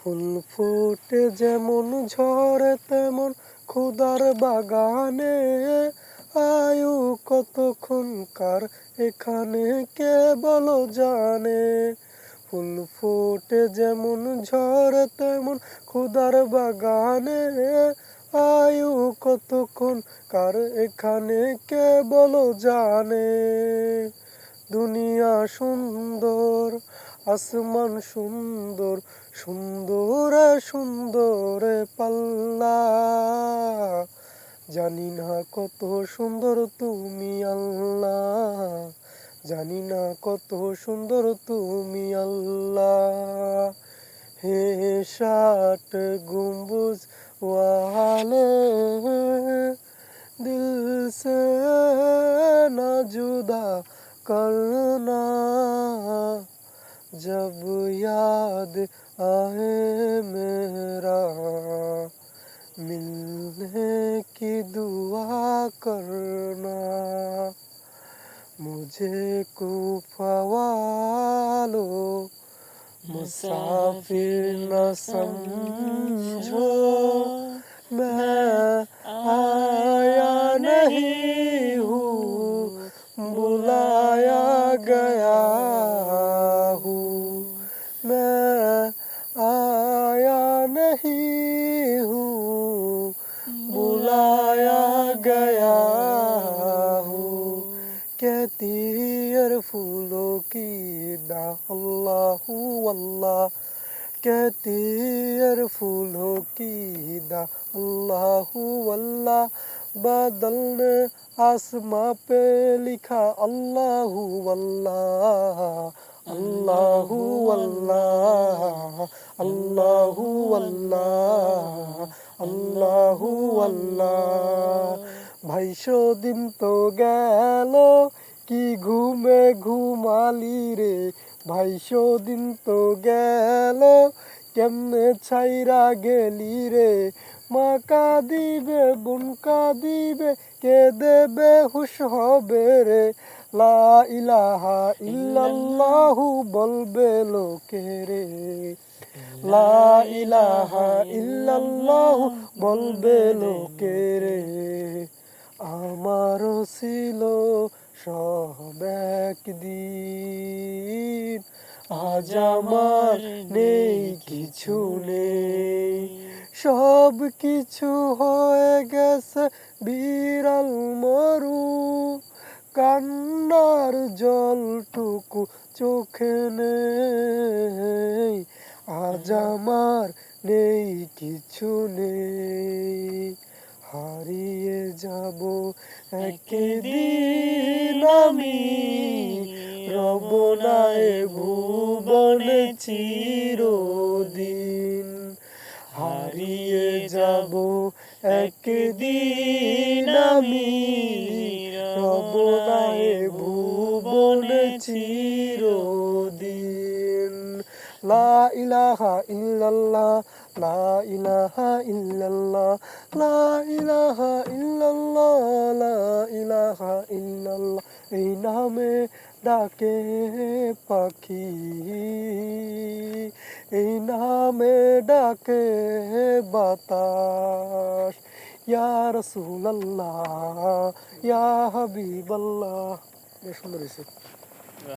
ফুল ফুটে যেমন ঝরে তেমন খোদার বাগানে, আয়ু কতক্ষণকার এখানে কে বলো জানে। ফুল ফুটে যেমন ঝরে তেমন খোদার বাগানে, আয়ু কতক্ষণকার এখানে কে বলো জানে। দুনিয়া সুন্দর, আসমান সুন্দর, সুন্দরে সুন্দরে পাল্লা। জানি না কত সুন্দর তুমি আল্লাহ, জানি না কত সুন্দর তুমি আল্লাহ। হে ষাট গুম্বুজ ওয়ালে, दिल से ना जुदा करना, जब याद आए मेरा मिलने की दुआ करना। मुझे कुफा वालो मुसाफिर न समझो, मैं आया नहीं हूँ, बुलाया गया हूँ। मैं आया नहीं हूँ, बुलाया गया हूँ। कहती है फूलों की दा अल्लाहू अल्लाह, कहती है फूलों की दा अल्लाहू अल्लाह। बादल ने आसमां पे लिखा अल्लाहू अल्लाह, अल्लाहू अल्लाह, अल्लाहू अल्लाह, अल्लाहू अल्लाह। ২২০ দিন তো গেল কি ঘুমে ঘুমালি রে, ২২০ দিন তো গেল কেমনে ছাইরা গেলি রে। মা কাঁদিবে বোন কাঁদিবে কে দেবে হুশ হবে রে। লা ইলাহা ইল্লাল্লাহু বলবে লোকে রে, লা ইলাহা ইল্লাল্লাহু বলবে লোকে রে। আমারও ছিল সব একদিন, আজ আমার নেই কিছু নেই। সব কিছু হয়ে গেছে বিড়াল মরু, কান্নার জলটুকু চোখে নেই। আজ আমার নেই কিছু নেই, হারিয়ে যাব একদিন আমি, রব না এ ভুবনে চিরদিন। হারিয়ে যাব একদিন আমি, রব না এ ভুবনে চিরদিন। লা ইলাহা ইল্লাল্লাহ, লা ইলাহা ইল্লাল্লাহ, লা ইলাহা ইল্লাল্লাহ, লা ইলাহা ইল্লাল্লাহ। এই নামে ডাকে পাখি, এই নামে ডাকে বাতাস। ইয়া রাসূলুল্লাহ, ইয়া হাবিবাল্লাহ। বেশ সুন্দর হয়েছে।